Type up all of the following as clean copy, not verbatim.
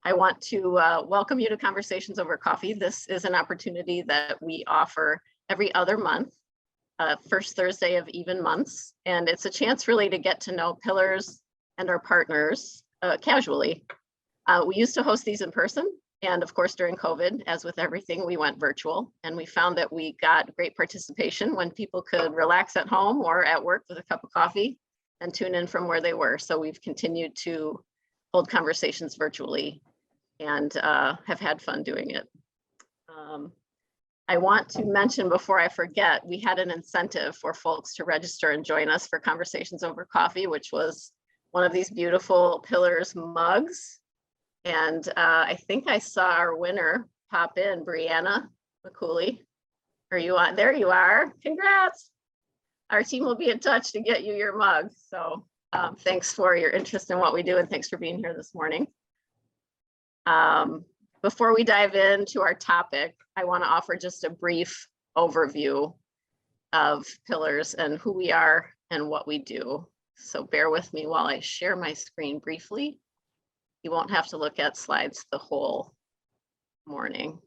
I want to welcome you to Conversations Over Coffee. This is an opportunity that we offer every other month, first Thursday of even months. And it's a chance really to get to know pillars and our partners casually. We used to host these in person. And of course, during COVID, as with everything, we went virtual. And we found that we got great participation when people could relax at home or at work with a cup of coffee and tune in from where they were. So we've continued to hold conversations virtually and have had fun doing it. I want to mention before I forget, we had an incentive for folks to register and join us for Conversations Over Coffee, which was one of these beautiful Pillars mugs. And I think I saw our winner pop in, Brianna McCooley. Are you on? There you are. Congrats. Our team will be in touch to get you your mug. So thanks for your interest in what we do and thanks for being here this morning. Before we dive into our topic, I want to offer just a brief overview of Pillars and who we are and what we do. So bear with me while I share my screen briefly. You won't have to look at slides the whole morning.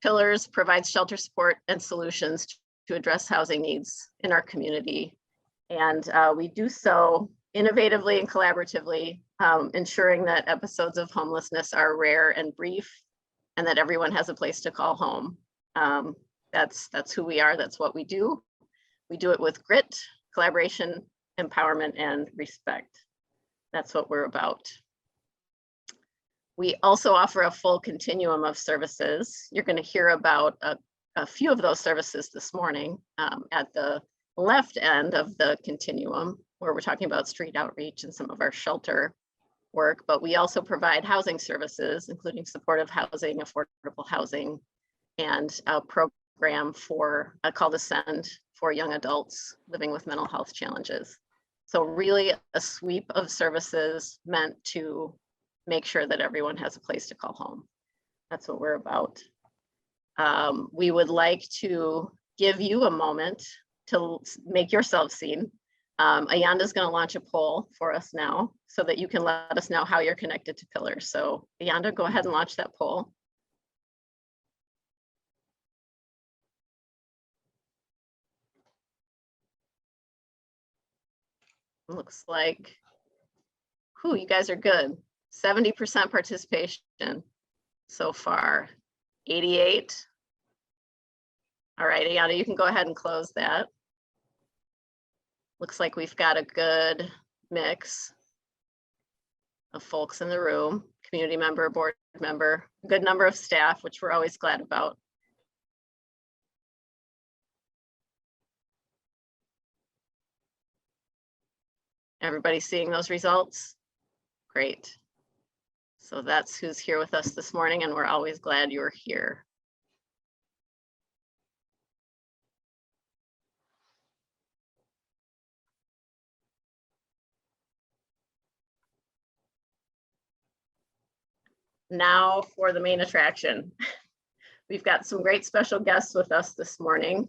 Pillars provides shelter support and solutions to address housing needs in our community. And we do so innovatively and collaboratively, ensuring that episodes of homelessness are rare and brief and that everyone has a place to call home. That's who we are, that's what we do. We do it with grit, collaboration, empowerment, and respect. That's what we're about. We also offer a full continuum of services. You're going to hear about a few of those services this morning at the left end of the continuum, where we're talking about street outreach and some of our shelter work, but we also provide housing services, including supportive housing, affordable housing, and a program for a call to send for young adults living with mental health challenges. So really a sweep of services meant to make sure that everyone has a place to call home. That's what we're about. We would like to give you a moment to make yourself seen. Ayanda is going to launch a poll for us now so that you can let us know how you're connected to Pillars. So Ayanda, go ahead and launch that poll. Looks like, you guys are good. 70% participation so far, 88. All right, Ayanda, you can go ahead and close that. Looks like we've got a good mix of folks in the room, community member, board member, a good number of staff, which we're always glad about. Everybody seeing those results? Great. So that's who's here with us this morning, and we're always glad you're here. Now for the main attraction. We've got some great special guests with us this morning.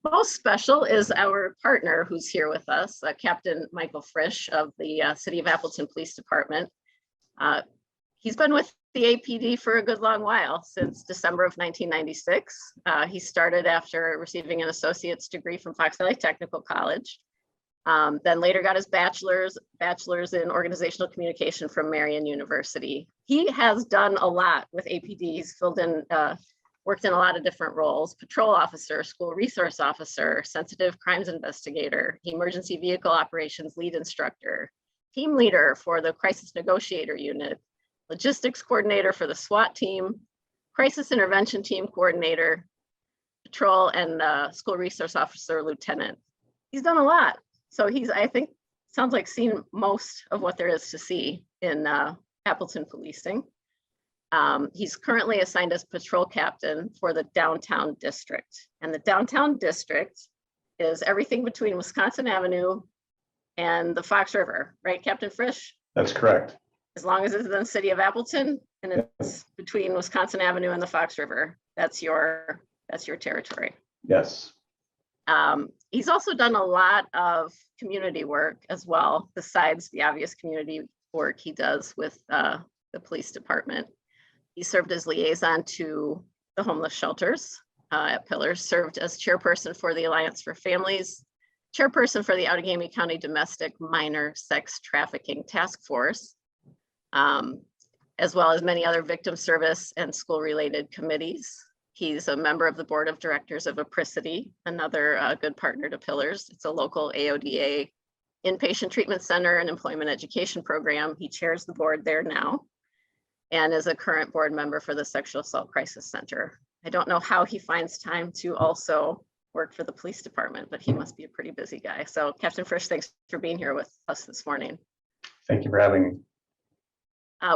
Most special is our partner who's here with us, Captain Michael Frisch of the City of Appleton Police Department. He's been with the APD for a good long while, since December of 1996. He started after receiving an associate's degree from Fox Valley Technical College. Then later got his bachelor's in organizational communication from Marian University. He has done a lot with APD. He's worked in a lot of different roles: patrol officer, school resource officer, sensitive crimes investigator, emergency vehicle operations lead instructor, team leader for the crisis negotiator unit, logistics coordinator for the SWAT team, crisis intervention team coordinator, patrol and school resource officer lieutenant. He's done a lot. So I think, sounds like seen most of what there is to see in Appleton policing. He's currently assigned as patrol captain for the downtown district. And the downtown district is everything between Wisconsin Avenue and the Fox River, right, Captain Frisch? That's correct. As long as it's in the city of Appleton and it's between Wisconsin Avenue and the Fox River, that's your territory. Yes. He's also done a lot of community work as well, besides the obvious community work he does with the police department. He served as liaison to the homeless shelters at Pillars, served as chairperson for the Alliance for Families, chairperson for the Allegheny County Domestic Minor Sex Trafficking Task Force, as well as many other victim service and school-related committees. He's a member of the board of directors of Apricity, another good partner to Pillars. It's a local AODA inpatient treatment center and employment education program. He chairs the board there now and is a current board member for the Sexual Assault Crisis Center. I don't know how he finds time to also work for the police department, but he must be a pretty busy guy. So Captain Frisch, thanks for being here with us this morning. Thank you for having me.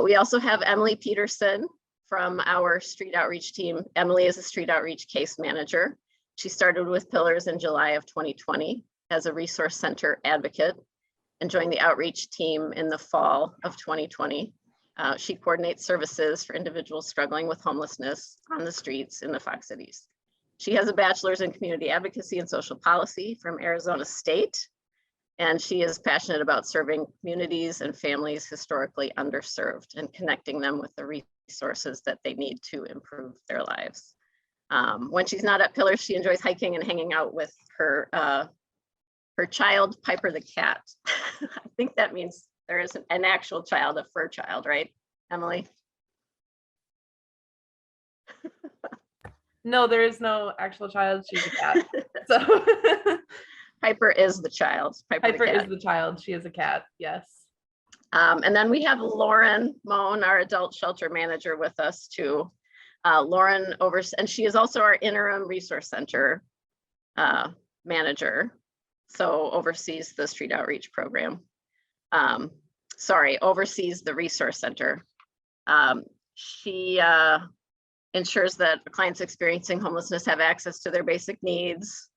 We also have Emily Peterson from our street outreach team. Emily is a street outreach case manager. She started with Pillars in July of 2020 as a resource center advocate and joined the outreach team in the fall of 2020. She coordinates services for individuals struggling with homelessness on the streets in the Fox Cities. She has a bachelor's in community advocacy and social policy from Arizona State, and she is passionate about serving communities and families historically underserved and connecting them with the resources that they need to improve their lives. When she's not at Pillars, she enjoys hiking and hanging out with her child, Piper the cat. I think that means there is an actual child, a fur child, right, Emily? No, there is no actual child. She's a cat. So Piper is the child. Piper is the child. She is a cat. Yes. And then we have Lauren Moan, our adult shelter manager, with us too. Lauren and she is also our interim resource center manager. So oversees the street outreach program. Oversees the resource center. She ensures that clients experiencing homelessness have access to their basic needs,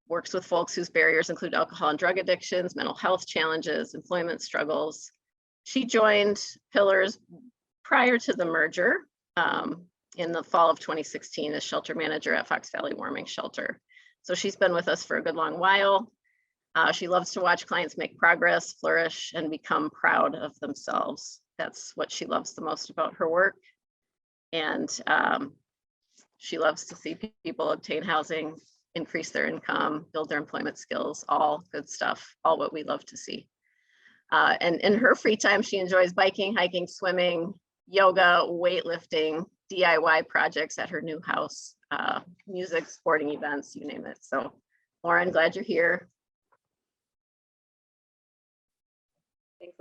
works with folks whose barriers include alcohol and drug addictions, mental health challenges, employment struggles. She joined Pillars prior to the merger in the fall of 2016 as shelter manager at Fox Valley Warming Shelter. So she's been with us for a good long while. She loves to watch clients make progress, flourish, and become proud of themselves. That's what she loves the most about her work. And she loves to see people obtain housing, increase their income, build their employment skills, all good stuff, all what we love to see. And in her free time, she enjoys biking, hiking, swimming, yoga, weightlifting, DIY projects at her new house, music, sporting events, you name it. So Lauren, glad you're here.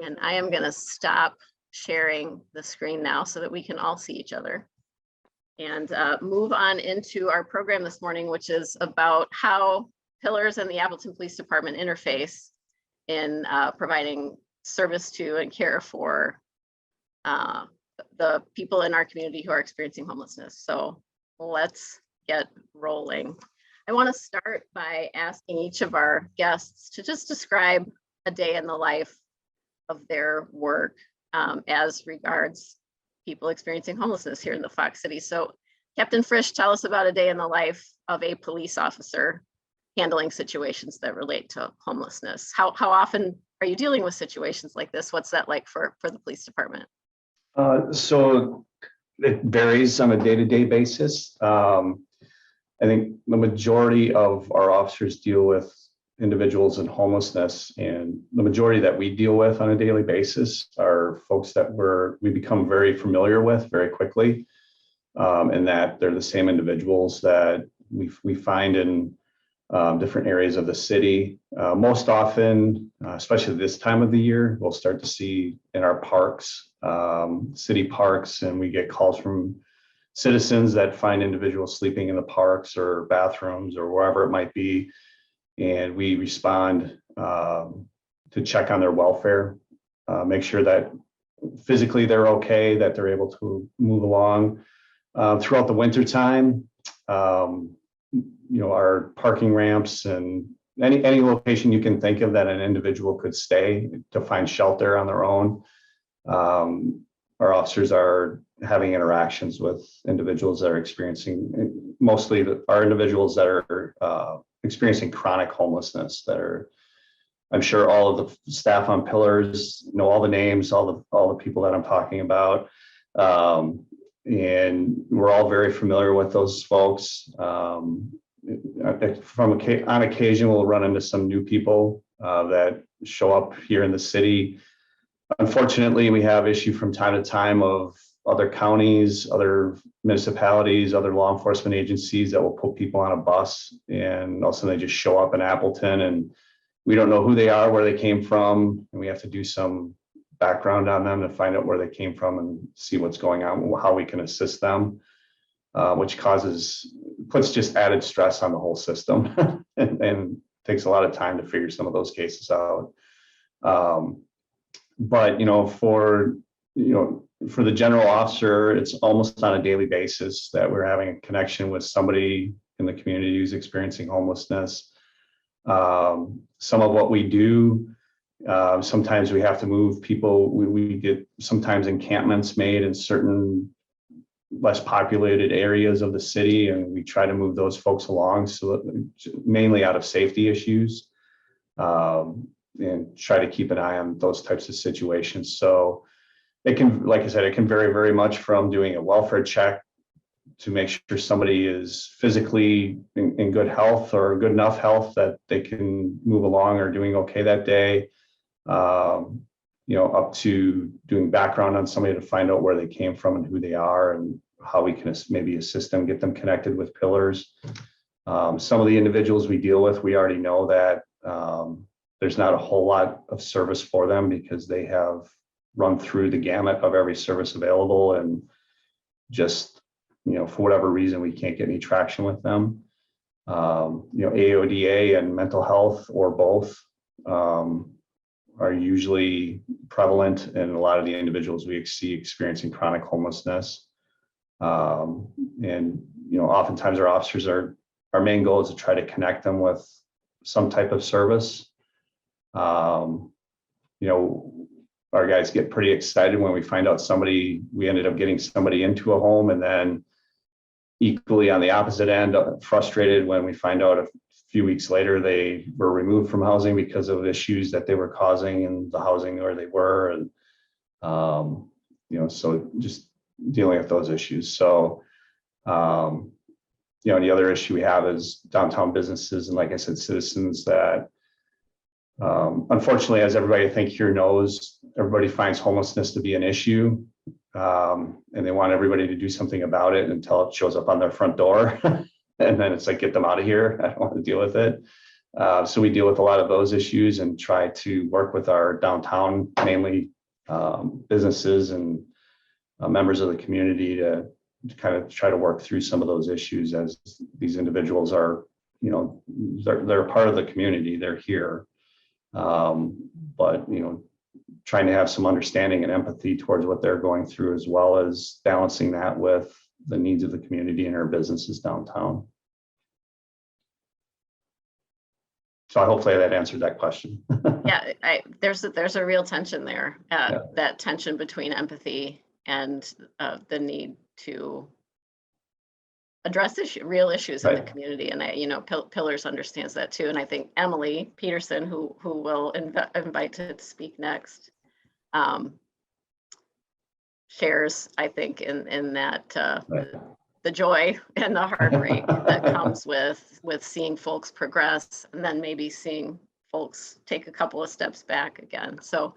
And I am going to stop sharing the screen now so that we can all see each other and move on into our program this morning, which is about how Pillars and the Appleton Police Department interface in providing service to and care for the people in our community who are experiencing homelessness. So let's get rolling. I want to start by asking each of our guests to just describe a day in the life of their work as regards people experiencing homelessness here in the Fox City. So Captain Frisch, tell us about a day in the life of a police officer handling situations that relate to homelessness. How often are you dealing with situations like this? What's that like for the police department? So it varies on a day-to-day basis. I think the majority of our officers deal with individuals in homelessness, and the majority that we deal with on a daily basis are folks that we become very familiar with very quickly, and that they're the same individuals that we find in different areas of the city. Most often, especially this time of the year, we'll start to see in our parks, city parks, and we get calls from citizens that find individuals sleeping in the parks or bathrooms or wherever it might be. And we respond to check on their welfare, make sure that physically they're okay, that they're able to move along. Throughout the winter time, our parking ramps and any location you can think of that an individual could stay to find shelter on their own. Our officers are having interactions with individuals that are experiencing, mostly our individuals that are experiencing chronic homelessness, that are I'm sure all of the staff on Pillars know all the names, all the people that I'm talking about. And we're all very familiar with those folks. On occasion, we'll run into some new people that show up here in the city. Unfortunately, we have issue from time to time of other counties, other municipalities, other law enforcement agencies that will put people on a bus, and all of a sudden they just show up in Appleton, and we don't know who they are, where they came from, and we have to do some background on them to find out where they came from and see what's going on, how we can assist them, which puts just added stress on the whole system and takes a lot of time to figure some of those cases out. But for the general officer, it's almost on a daily basis that we're having a connection with somebody in the community who's experiencing homelessness. Some of what we do, sometimes we have to move people. We get sometimes encampments made in certain less populated areas of the city, and we try to move those folks along, so mainly out of safety issues, and try to keep an eye on those types of situations. So it can, like I said, it can vary very much from doing a welfare check to make sure somebody is physically in good health or good enough health that they can move along or doing okay that day, up to doing background on somebody to find out where they came from and who they are and how we can maybe assist them, get them connected with Pillars. Some of the individuals we deal with, we already know that there's not a whole lot of service for them because they have run through the gamut of every service available, and just, for whatever reason, we can't get any traction with them. AODA and mental health, or both, are usually prevalent in a lot of the individuals we see experiencing chronic homelessness. And oftentimes our officers our main goal is to try to connect them with some type of service. Our guys get pretty excited when we find out we ended up getting somebody into a home, and then equally on the opposite end, frustrated when we find out a few weeks later they were removed from housing because of issues that they were causing in the housing where they were. And, so just dealing with those issues. So, the other issue we have is downtown businesses. And like I said, citizens that, unfortunately, as everybody I think here knows, everybody finds homelessness to be an issue, and they want everybody to do something about it until it shows up on their front door. And then it's like, get them out of here. I don't want to deal with it. So we deal with a lot of those issues and try to work with our downtown, mainly businesses and members of the community to kind of try to work through some of those issues, as these individuals are, they're part of the community, they're here. But trying to have some understanding and empathy towards what they're going through, as well as balancing that with the needs of the community and our businesses downtown. So hopefully that answered that question. Yeah, there's a real tension there, that tension between empathy and the need to address real issues in the community. And Pillars understands that too. And I think Emily Peterson, who will invite to speak next, shares, I think, in that the joy and the heartbreak that comes with seeing folks progress, and then maybe seeing folks take a couple of steps back again. So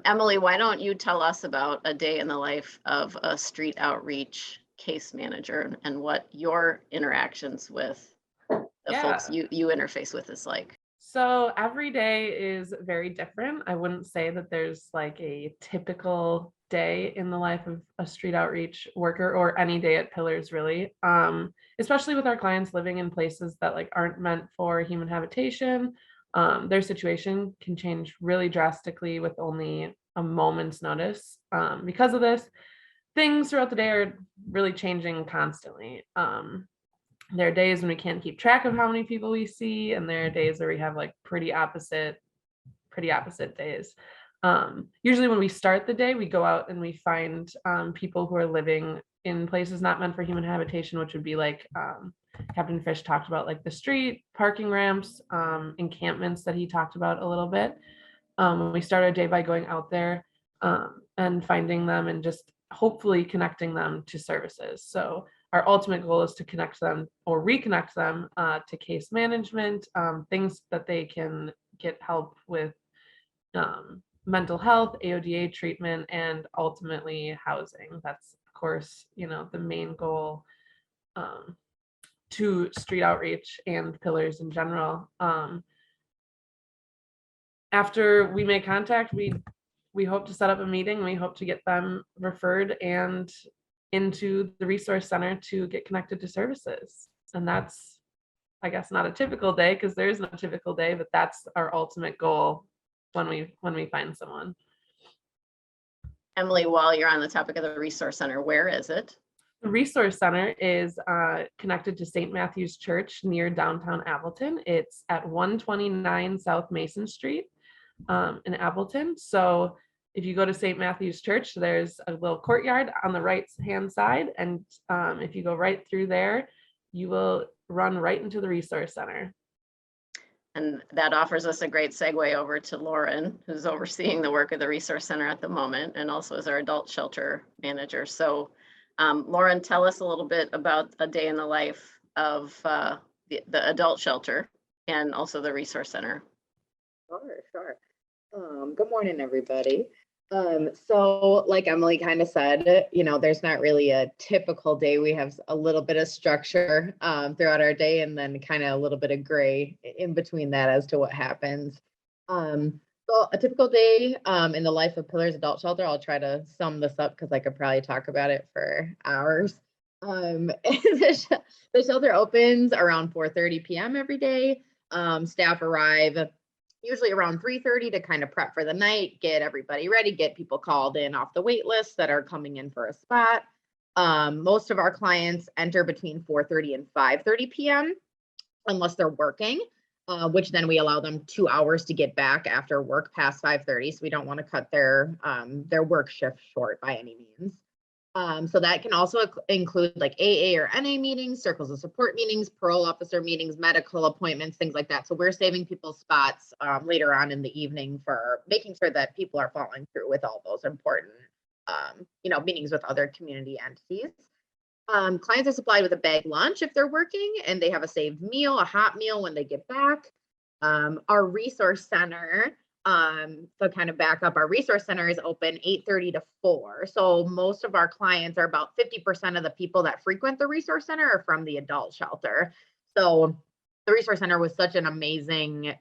Emily, why don't you tell us about a day in the life of a street outreach case manager and what your interactions with the folks you interface with is like? So every day is very different. I wouldn't say that there's like a typical day in the life of a street outreach worker, or any day at Pillars, really. Especially with our clients living in places that like aren't meant for human habitation. Their situation can change really drastically with only a moment's notice. Because of this, things throughout the day are really changing constantly. There are days when we can't keep track of how many people we see, and there are days where we have like pretty opposite days. Usually when we start the day, we go out and we find people who are living in places not meant for human habitation, which would be like Captain Frisch talked about like the street, parking ramps, encampments that he talked about a little bit. We start our day by going out there and finding them and just hopefully connecting them to services. So our ultimate goal is to connect them or reconnect them to case management, things that they can get help with, mental health, AODA treatment, and ultimately housing. That's of course, the main goal to street outreach and pillars in general. After we make contact, we hope to set up a meeting. We hope to get them referred and into the resource center to get connected to services. And that's, I guess, not a typical day because there is no typical day, but that's our ultimate goal when we find someone. Emily, while you're on the topic of the resource center, where is it? The resource center is connected to St. Matthew's Church near downtown Appleton. It's at 129 South Mason Street in Appleton. So if you go to St. Matthew's Church, there's a little courtyard on the right hand side. And if you go right through there, you will run right into the resource center. And that offers us a great segue over to Lauren, who's overseeing the work of the resource center at the moment and also is our adult shelter manager. So Lauren, tell us a little bit about a day in the life of the adult shelter and also the resource center. Sure. Good morning, everybody. So like Emily kind of said, there's not really a typical day. We have a little bit of structure throughout our day and then kind of a little bit of gray in between that as to what happens. So a typical day in the life of Pillars Adult Shelter, I'll try to sum this up because I could probably talk about it for hours. The shelter opens around 4:30 p.m. every day. Staff arrive usually around 3:30 to kind of prep for the night, get everybody ready, get people called in off the wait list that are coming in for a spot. Most of our clients enter between 4:30 and 5:30 p.m. unless they're working, which then we allow them 2 hours to get back after work past 5:30. So we don't want to cut their work shift short by any means. So that can also include like AA or NA meetings, circles of support meetings, parole officer meetings, medical appointments, things like that. So we're saving people's spots later on in the evening for making sure that people are following through with all those important, meetings with other community entities. Clients are supplied with a bag lunch if they're working, and they have a saved meal, a hot meal when they get back. Our resource center, so kind of back up, our resource center is open 8:30 to 4. So most of our clients are about 50% of the people that frequent the resource center are from the adult shelter. So the resource center was such an amazing,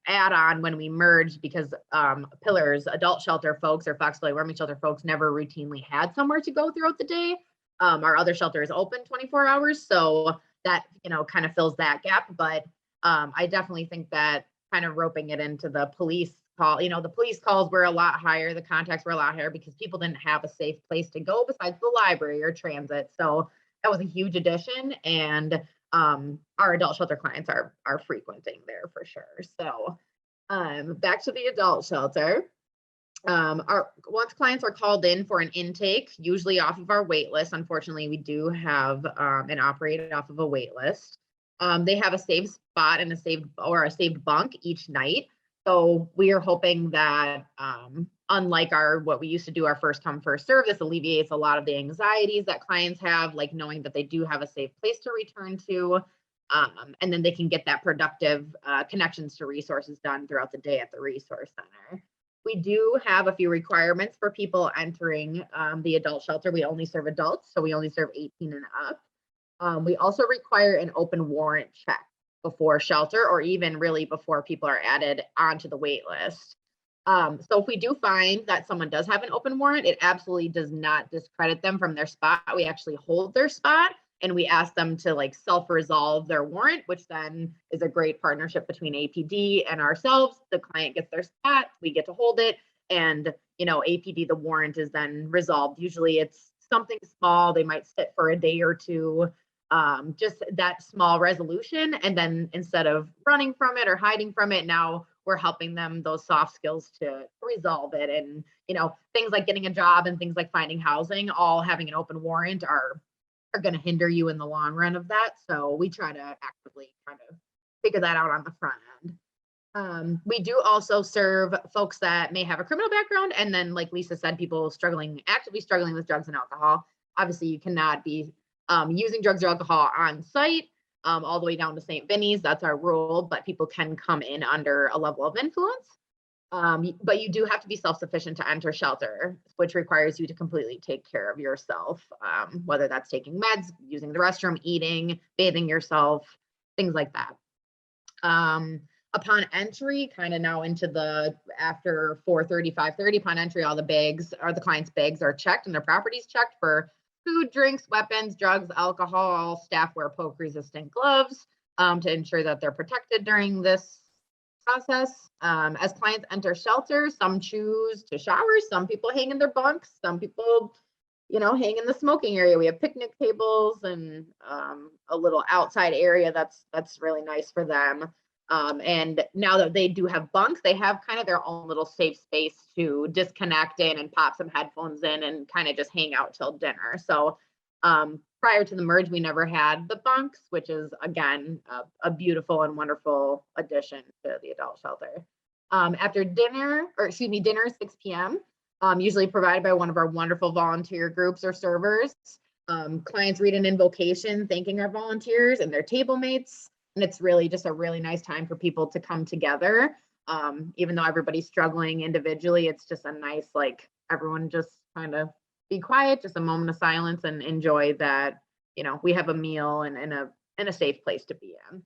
add-on when we merged because Pillars adult shelter folks or Fox Valley Warming shelter folks never routinely had somewhere to go throughout the day. Our other shelter is open 24 hours. So that, kind of fills that gap. But I definitely think that kind of roping it into the police call, the police calls were a lot higher. The contacts were a lot higher because people didn't have a safe place to go besides the library or transit. So that was a huge addition. And our adult shelter clients are frequenting there for sure. So back to the adult shelter. Once clients are called in for an intake, usually off of our wait list, unfortunately, we do have an operated off of a wait list. They have a saved spot and a saved bunk each night. So we are hoping that unlike what we used to do, our first come, first serve, this alleviates a lot of the anxieties that clients have, like knowing that they do have a safe place to return to. And then they can get that productive connections to resources done throughout the day at the resource center. We do have a few requirements for people entering the adult shelter. We only serve adults, so we only serve 18 and up. We also require an open warrant check before shelter or even really before people are added onto the wait list. So if we do find that someone does have an open warrant, it absolutely does not discredit them from their spot. We actually hold their spot and we ask them to self-resolve their warrant, which then is a great partnership between APD and ourselves. The client gets their spot, we get to hold it, and APD, the warrant is then resolved. Usually it's something small. They might sit for a day or two, just that small resolution. And then instead of running from it or hiding from it, now we're helping them those soft skills to resolve it. And, things like getting a job and things like finding housing, all having an open warrant are are going to hinder you in the long run of that. So we try to actively kind of figure that out on the front end. We do also serve folks that may have a criminal background. And then, like Lisa said, people actively struggling with drugs and alcohol. Obviously, you cannot be using drugs or alcohol on site all the way down to St. Vinny's. That's our rule, but people can come in under a level of influence. But you do have to be self-sufficient to enter shelter, which requires you to completely take care of yourself, whether that's taking meds, using the restroom, eating, bathing yourself, things like that. Upon entry, kind of now into after 4:30, 5:30, upon entry, all the client's bags are checked and their properties checked for food, drinks, weapons, drugs, alcohol. Staff wear poke-resistant gloves to ensure that they're protected during this process. As clients enter shelter, some choose to shower, some people hang in their bunks, some people, hang in the smoking area. We have picnic tables and a little outside area that's really nice for them. And now that they do have bunks, they have kind of their own little safe space to disconnect in and pop some headphones in and kind of just hang out till dinner. So prior to the merge, we never had the bunks, which is, again, a beautiful and wonderful addition to the adult shelter. After dinner, dinner is 6 p.m., usually provided by one of our wonderful volunteer groups or servers. Clients read an invocation thanking our volunteers and their table mates. And it's really just a really nice time for people to come together. Even though everybody's struggling individually, it's just a nice, everyone just kind of be quiet, just a moment of silence and enjoy that, we have a meal and in a safe place to be in.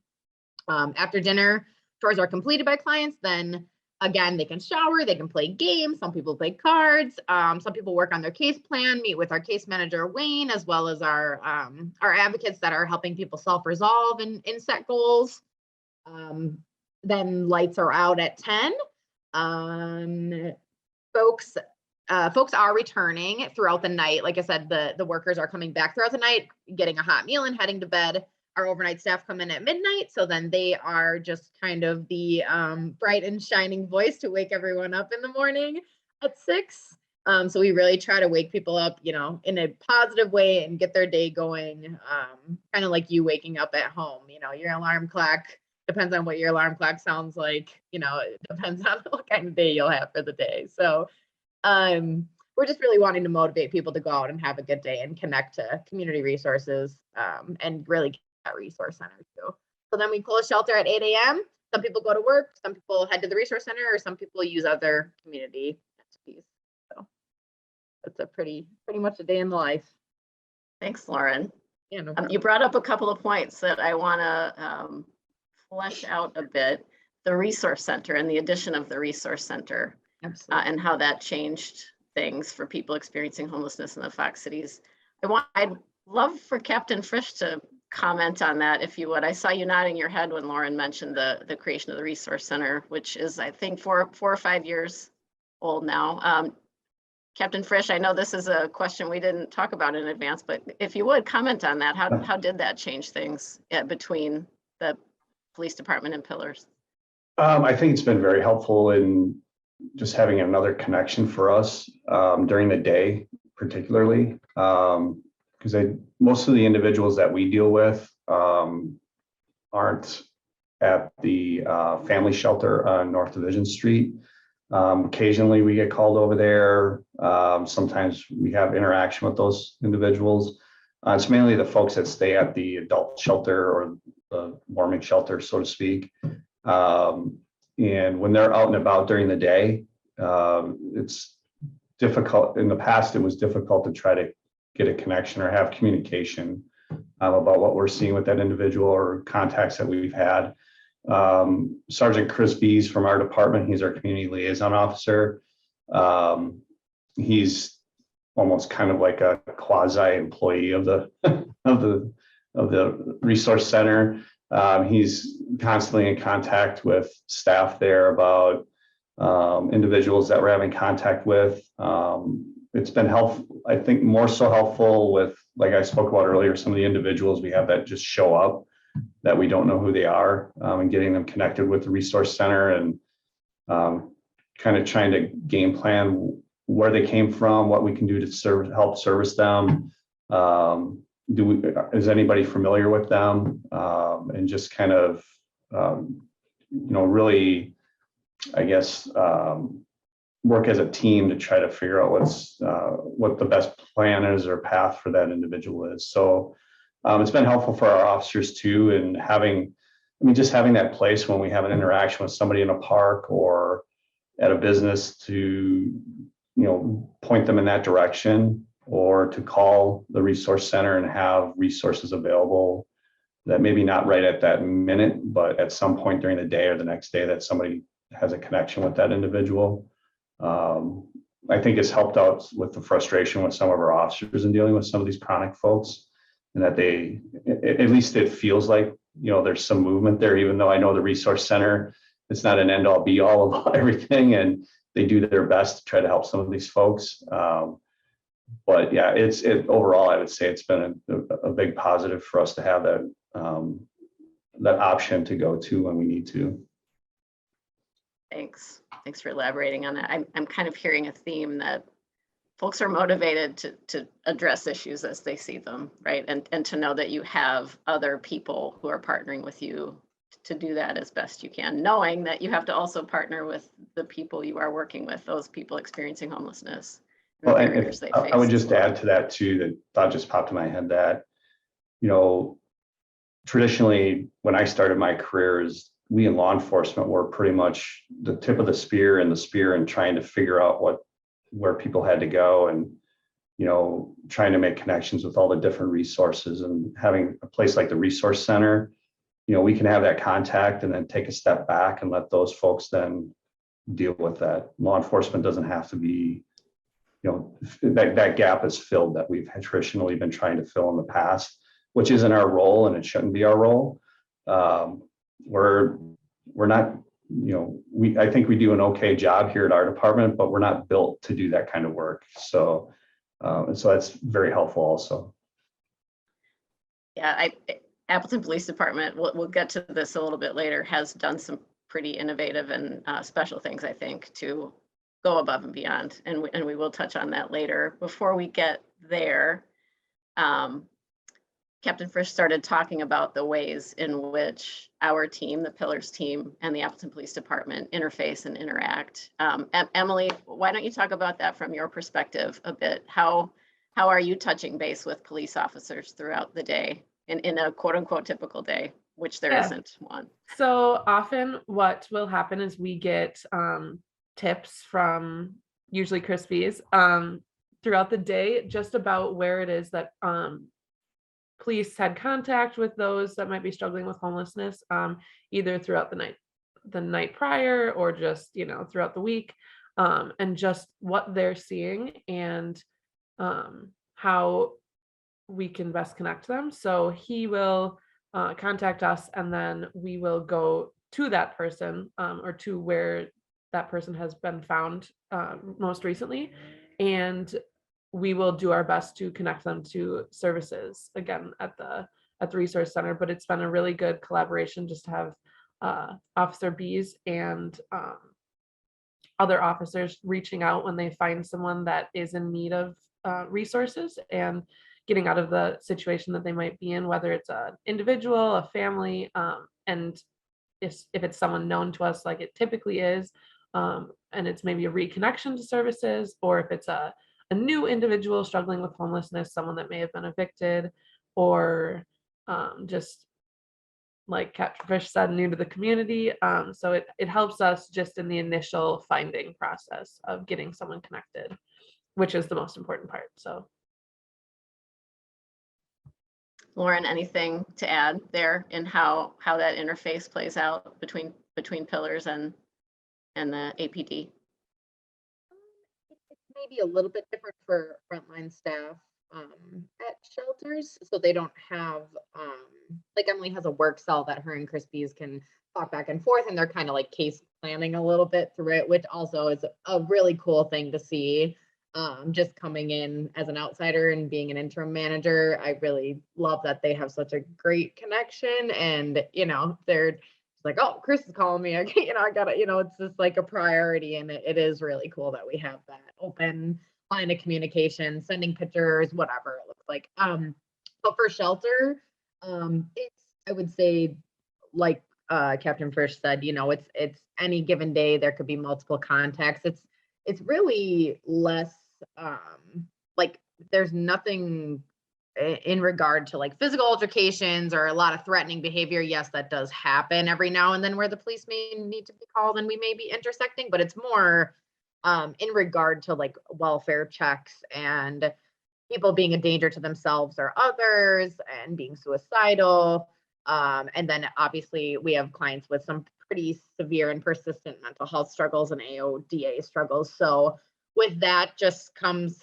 After dinner, chores are completed by clients, then again, they can shower, they can play games. Some people play cards. Some people work on their case plan, meet with our case manager, Wayne, as well as our advocates that are helping people self-resolve and set goals. Then lights are out at 10. Folks are returning throughout the night. Like I said, the workers are coming back throughout the night, getting a hot meal and heading to bed. Our overnight staff come in at midnight. So then they are just kind of the bright and shining voice to wake everyone up in the morning at 6. So we really try to wake people up, in a positive way and get their day going. Kind of like you waking up at home, your alarm clock depends on what your alarm clock sounds like, it depends on what kind of day you'll have for the day. So we're just really wanting to motivate people to go out and have a good day and connect to community resources and really get that resource center too. So then we close shelter at 8 a.m. Some people go to work, some people head to the resource center, or some people use other community entities. So that's a pretty much a day in the life. Thanks, Lauren. Yeah, no You brought up a couple of points that I want to flesh out a bit. The resource center and the addition of the resource center. Absolutely. And how that changed things for people experiencing homelessness in the Fox Cities. I'd love for Captain Frisch to comment on that, if you would. I saw you nodding your head when Lauren mentioned the creation of the resource center, which is, I think, 4 or 5 years old now. Captain Frisch, I know this is a question we didn't talk about in advance, but if you would comment on that, how did that change things between the police department and Pillars? I think it's been very helpful in just having another connection for us during the day, particularly, because most of the individuals that we deal with aren't at the family shelter on North Division Street. Occasionally we get called over there. Sometimes we have interaction with those individuals. It's mainly the folks that stay at the adult shelter or the warming shelter, so to speak. And when they're out and about during the day, it's difficult. In the past, it was difficult to try to get a connection or have communication about what we're seeing with that individual or contacts that we've had. Sergeant Chris Bees from our department, he's our community liaison officer. He's almost kind of like a quasi employee of the of the resource center. He's constantly in contact with staff there about individuals that we're having contact with. It's been helpful, I think more so helpful with, like I spoke about earlier, some of the individuals we have that just show up that we don't know who they are, and getting them connected with the resource center and kind of trying to game plan where they came from, what we can do to help service them. is anybody familiar with them? And just kind of, really, I guess, work as a team to try to figure out what the best plan is or path for that individual is. So it's been helpful for our officers too, and just having that place when we have an interaction with somebody in a park or at a business to, point them in that direction, or to call the resource center and have resources available that maybe not right at that minute, but at some point during the day or the next day that somebody has a connection with that individual. I think it's helped out with the frustration with some of our officers in dealing with some of these chronic folks, and that at least it feels like, there's some movement there, even though I know the resource center, it's not an end all be all about everything, and they do their best to try to help some of these folks. But yeah, overall, I would say it's been a big positive for us to have that option to go to when we need to. Thanks for elaborating on that. I'm kind of hearing a theme that folks are motivated to address issues as they see them, right? And to know that you have other people who are partnering with you to do that as best you can, knowing that you have to also partner with the people you are working with, those people experiencing homelessness. Well, I would just add to that too, that thought just popped in my head that, traditionally when I started my career, we in law enforcement were pretty much the tip of the spear and trying to figure out where people had to go, and, trying to make connections with all the different resources, and having a place like the resource center, we can have that contact and then take a step back and let those folks then deal with that. Law enforcement doesn't have to be, that gap is filled that we've traditionally been trying to fill in the past, which isn't our role, and it shouldn't be our role. We're not, I think we do an okay job here at our department, but we're not built to do that kind of work. So that's very helpful also. Yeah, Appleton Police Department, we'll get to this a little bit later, has done some pretty innovative and special things, I think, to go above and beyond. And we will touch on that later. Before we get there, Captain Frisch started talking about the ways in which our team, the Pillars team, and the Appleton Police Department interface and interact. Emily, why don't you talk about that from your perspective a bit? How are you touching base with police officers throughout the day in a quote unquote typical day, which there isn't one? So often what will happen is we get tips from usually Crispies throughout the day, just about where it is that police had contact with those that might be struggling with homelessness, either throughout the night prior, or just, throughout the week, and just what they're seeing and how we can best connect them. So he will contact us, and then we will go to that person, or to where that person has been found most recently, and we will do our best to connect them to services again at the resource center. But it's been a really good collaboration just to have Officer Bees and other officers reaching out when they find someone that is in need of resources and getting out of the situation that they might be in, whether it's an individual, a family, and if it's someone known to us, like it typically is, and it's maybe a reconnection to services, or if it's a new individual struggling with homelessness, someone that may have been evicted, or just like Captain Frisch said, new to the community. So it helps us just in the initial finding process of getting someone connected, which is the most important part. So Lauren, anything to add there in how that interface plays out between Pillars and the APD? It's maybe a little bit different for frontline staff at shelters, so they don't have like Emily has a work cell that her and Crispies can talk back and forth, and they're kind of like case planning a little bit through it, which also is a really cool thing to see. Just coming in as an outsider and being an interim manager, I really love that they have such a great connection, and they're like, oh, Chris is calling me. I gotta, it's just like a priority, and it is really cool that we have that open line of communication, sending pictures, whatever it looks like. But for shelter, it's, I would say, like Captain Frisch said, it's any given day there could be multiple contacts. It's really less like there's nothing in regard to like physical altercations or a lot of threatening behavior. Yes, that does happen every now and then where the police may need to be called and we may be intersecting, but it's more in regard to like welfare checks and people being a danger to themselves or others and being suicidal. And then obviously we have clients with some pretty severe and persistent mental health struggles and AODA struggles. So with that just comes,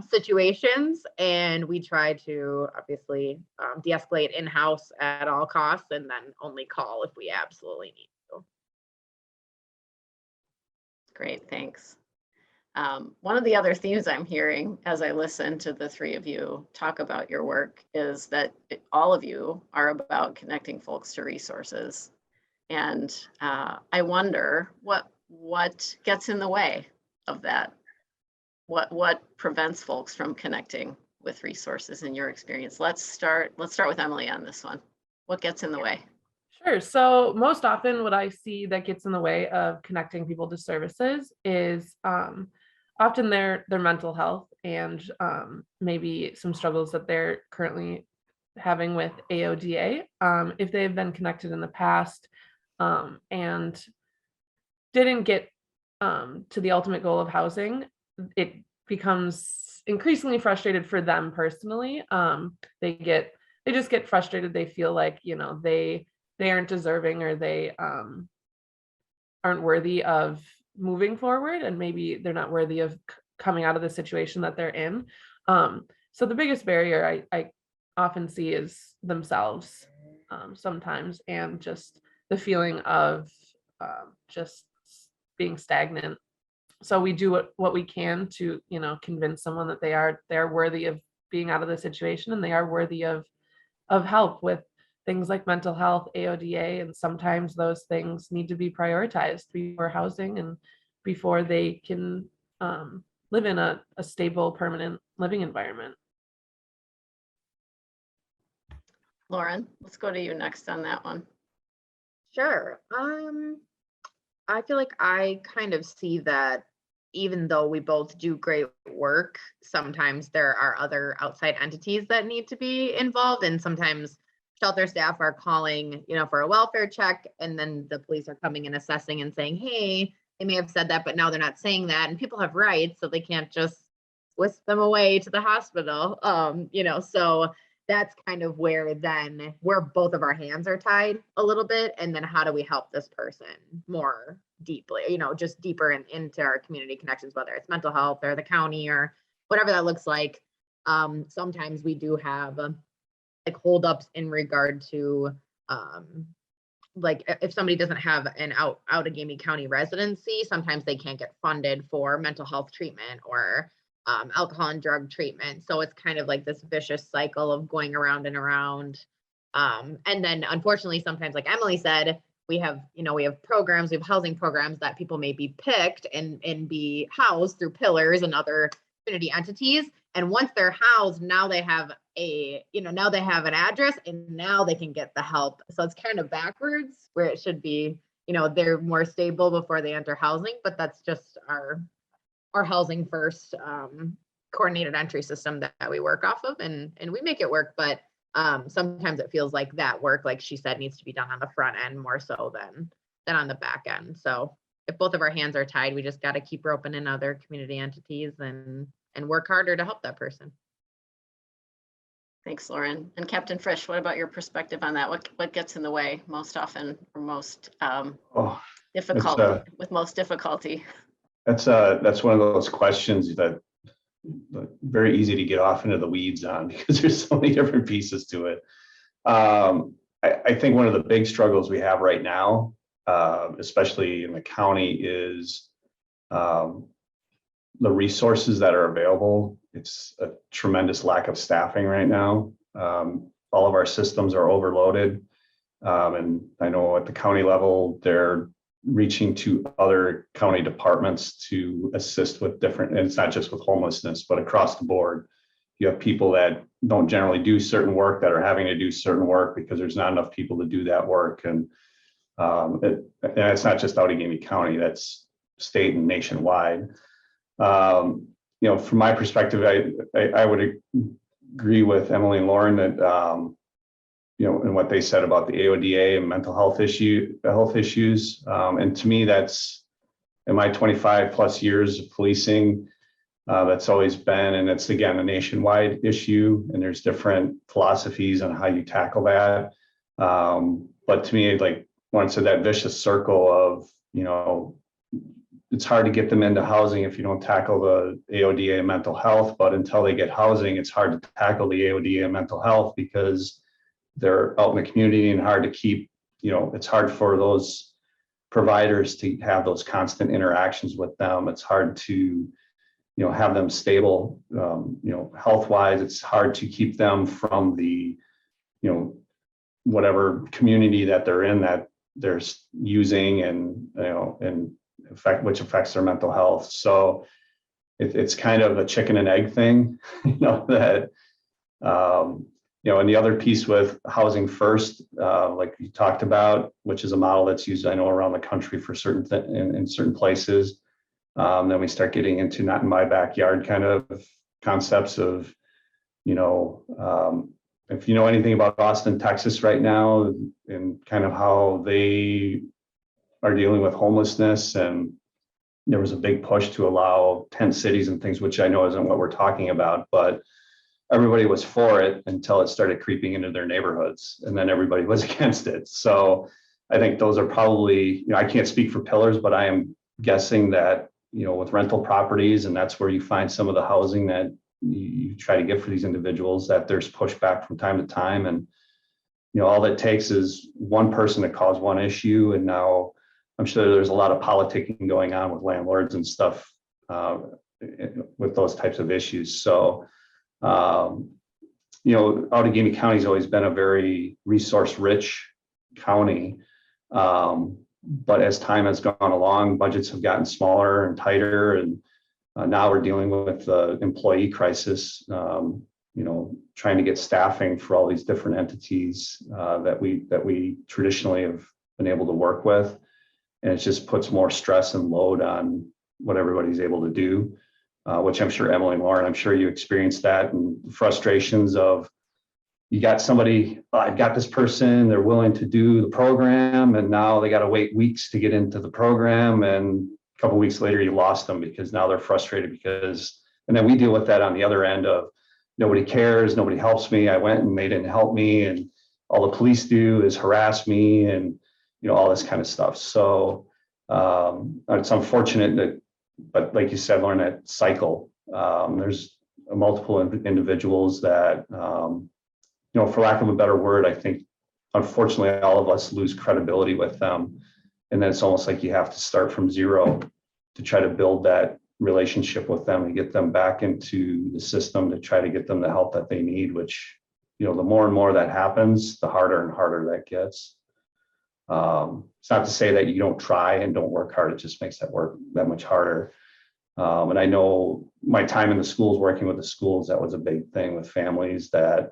situations, and we try to obviously de-escalate in-house at all costs and then only call if we absolutely need to. Great, thanks. One of the other themes I'm hearing as I listen to the three of you talk about your work is that all of you are about connecting folks to resources. And I wonder what gets in the way of that? What prevents folks from connecting with resources in your experience? Let's start with Emily on this one. What gets in the way? Sure. So most often what I see that gets in the way of connecting people to services is often their mental health and maybe some struggles that they're currently having with AODA. If they've been connected in the past and didn't get to the ultimate goal of housing, it becomes increasingly frustrated for them personally. They just get frustrated. They feel like, they aren't deserving or they aren't worthy of moving forward, and maybe they're not worthy of coming out of the situation that they're in. So the biggest barrier I often see is themselves sometimes, and just the feeling of just being stagnant. So we do what we can to, convince someone that they are worthy of being out of the situation, and they are worthy of help with things like mental health, AODA, and sometimes those things need to be prioritized before housing and before they can live in a stable, permanent living environment. Lauren, let's go to you next on that one. Sure. I feel like I kind of see that even though we both do great work, sometimes there are other outside entities that need to be involved. And sometimes shelter staff are calling, for a welfare check, and then the police are coming and assessing and saying, hey, they may have said that, but now they're not saying that. And people have rights, so they can't just whisk them away to the hospital. So that's kind of where both of our hands are tied a little bit. And then how do we help this person more deeply, just deeper into our community connections, whether it's mental health or the county or whatever that looks like. Sometimes we do have like holdups in regard to like if somebody doesn't have an Allegheny County residency, sometimes they can't get funded for mental health treatment or alcohol and drug treatment. So it's kind of like this vicious cycle of going around and around. And then unfortunately, sometimes, like Emily said, we have programs, we have housing programs that people may be picked and be housed through pillars and other community entities. And once they're housed, now they have an address and now they can get the help. So it's kind of backwards where it should be, they're more stable before they enter housing, but that's just our housing first coordinated entry system that we work off of, and we make it work. But sometimes it feels like that work, like she said, needs to be done on the front end more so than on the back end. So if both of our hands are tied, we just got to keep roping in other community entities and work harder to help that person. Thanks, Lauren. And Captain Frisch, what about your perspective on that? What gets in the way most often or most difficulty? That's one of those questions that very easy to get off into the weeds on because there's so many different pieces to it. I think one of the big struggles we have right now, especially in the county, is the resources that are available. It's a tremendous lack of staffing right now. All of our systems are overloaded. And I know at the county level, they're reaching to other county departments to assist with different, and it's not just with homelessness, but across the board, you have people that don't generally do certain work that are having to do certain work because there's not enough people to do that work. And it's not just Allegheny County, that's state and nationwide. From my perspective, I would agree with Emily and Lauren that, and what they said about the AODA and mental health issues. And to me, that's in my 25 plus years of policing, that's always been, and it's again, a nationwide issue, and there's different philosophies on how you tackle that. But to me, like Lauren said, that vicious circle of, it's hard to get them into housing if you don't tackle the AODA and mental health, but until they get housing, it's hard to tackle the AODA and mental health because they're out in the community and hard to keep, it's hard for those providers to have those constant interactions with them. It's hard to, have them stable, health-wise. It's hard to keep them from the, whatever community that they're in that they're using and which affects their mental health. So it's kind of a chicken and egg thing, that, and the other piece with housing first, like you talked about, which is a model that's used, I know, around the country for in certain places. Then we start getting into not in my backyard kind of concepts of, if you know anything about Austin, Texas right now, and kind of how they are dealing with homelessness, and there was a big push to allow tent cities and things, which I know isn't what we're talking about, but everybody was for it until it started creeping into their neighborhoods, and then everybody was against it. So I think those are probably, I can't speak for Pillars, but I am guessing that, with rental properties, and that's where you find some of the housing that you try to get for these individuals, that there's pushback from time to time. And, all that takes is one person to cause one issue. And now I'm sure there's a lot of politicking going on with landlords and stuff with those types of issues. So, Allegheny County has always been a very resource-rich county. But as time has gone along, budgets have gotten smaller and tighter. And now we're dealing with the employee crisis, trying to get staffing for all these different entities that we traditionally have been able to work with. And it just puts more stress and load on what everybody's able to do, which I'm sure Emily and Lauren, I'm sure you experienced that, and frustrations of, you got somebody, I've got this person, they're willing to do the program, and now they got to wait weeks to get into the program. And a couple of weeks later, you lost them because now they're frustrated and then we deal with that on the other end of, nobody cares, nobody helps me. I went and they didn't help me. And all the police do is harass me and, all this kind of stuff. So it's unfortunate that, but like you said, Lauren, that cycle, there's multiple individuals that, for lack of a better word, I think, unfortunately, all of us lose credibility with them. And then it's almost like you have to start from zero to try to build that relationship with them and get them back into the system to try to get them the help that they need, which, the more and more that happens, the harder and harder that gets. It's not to say that you don't try and don't work hard. It just makes that work that much harder. And I know my time in the schools, working with the schools, that was a big thing with families that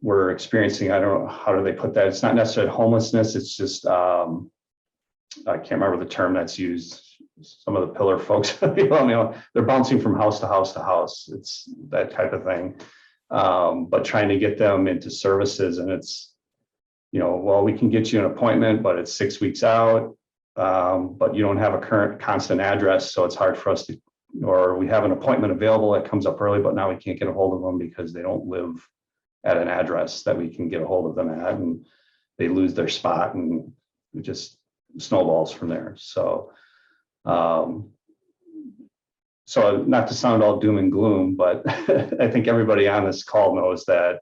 were experiencing, I don't know, how do they put that? It's not necessarily homelessness. It's just, I can't remember the term that's used. Some of the Pillar folks, they're bouncing from house to house to house. It's that type of thing. But trying to get them into services, and it's, well, we can get you an appointment, but it's 6 weeks out. But you don't have a current constant address. So it's hard for us to, or we have an appointment available that comes up early, but now we can't get a hold of them because they don't live at an address that we can get a hold of them at, and they lose their spot, and it just snowballs from there. So, so not to sound all doom and gloom, but I think everybody on this call knows that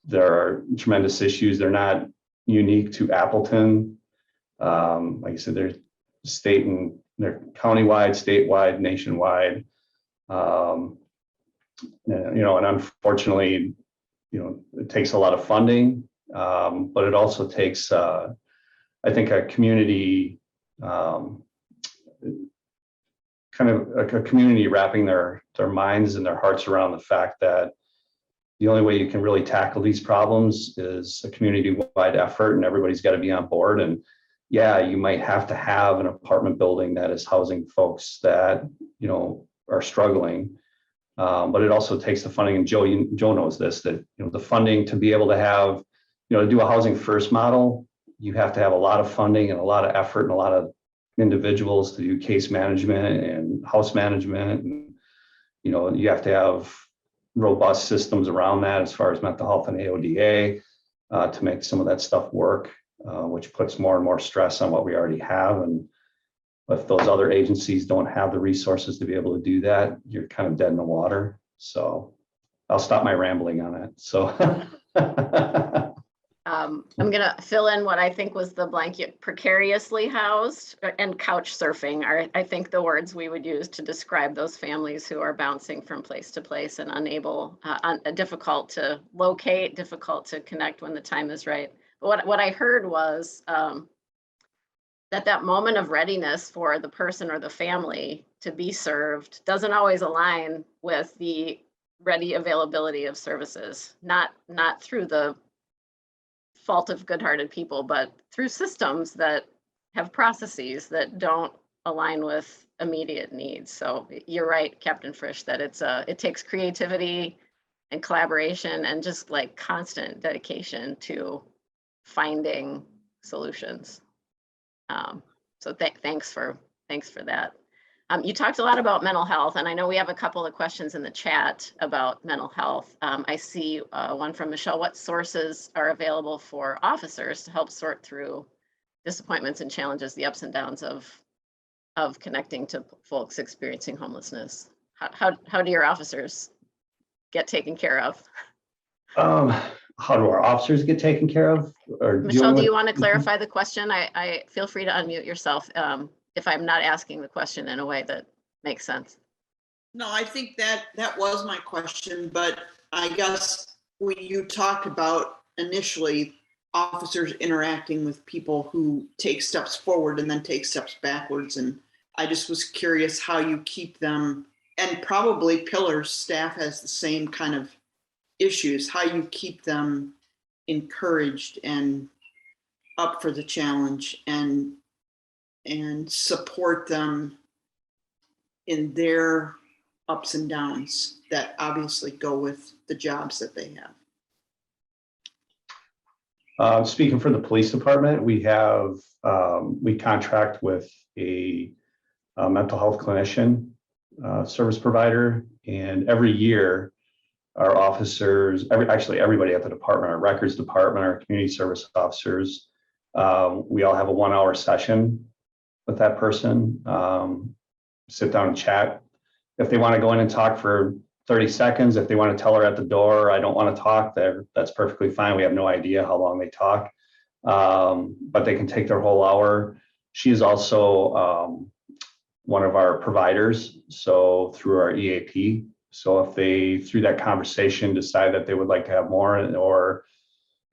there are tremendous issues. They're not unique to Appleton. Like I said, they're state and they're countywide, statewide, nationwide. And unfortunately, it takes a lot of funding, but it also takes, I think, a community kind of a community wrapping their minds and their hearts around the fact that the only way you can really tackle these problems is a community-wide effort, and everybody's got to be on board. And yeah, you might have to have an apartment building that is housing folks that, you know, are struggling. But it also takes the funding, and Joe knows this, that, you know, the funding to be able to have, you know, to do a housing first model, you have to have a lot of funding and a lot of effort and a lot of individuals to do case management and house management. And, you know, you have to have robust systems around that as far as mental health and AODA to make some of that stuff work, which puts more and more stress on what we already have. And if those other agencies don't have the resources to be able to do that, you're kind of dead in the water. So I'll stop my rambling on it. So I'm going to fill in what I think was the blanket: precariously housed and couch surfing are, I think, the words we would use to describe those families who are bouncing from place to place and unable, difficult to locate, difficult to connect when the time is right. But what I heard was that moment of readiness for the person or the family to be served doesn't always align with the ready availability of services, not through the fault of good-hearted people, but through systems that have processes that don't align with immediate needs. So you're right, Captain Frisch, that it takes creativity and collaboration and just like constant dedication to finding solutions. So thanks for that. You talked a lot about mental health, and I know we have a couple of questions in the chat about mental health. I see one from Michelle. What sources are available for officers to help sort through disappointments and challenges, the ups and downs of connecting to folks experiencing homelessness? How do your officers get taken care of? How do our officers get taken care of? Or Michelle, do you want to clarify the question? I feel free to unmute yourself if I'm not asking the question in a way that makes sense. No, I think that was my question, but I guess when you talked about initially officers interacting with people who take steps forward and then take steps backwards, and I just was curious how you keep them, and probably Pillars staff has the same kind of issues, how you keep them encouraged and up for the challenge and support them in their ups and downs that obviously go with the jobs that they have. Speaking for the police department, we have we contract with a mental health clinician service provider, and every year our officers, everybody at the department, our records department, our community service officers, we all have a 1 hour session with that person, sit down and chat. If they want to go in and talk for 30 seconds, if they want to tell her at the door, I don't want to talk, that's perfectly fine. We have no idea how long they talk, but they can take their whole hour. She is also one of our providers, so through our EAP. So if they, through that conversation, decide that they would like to have more, or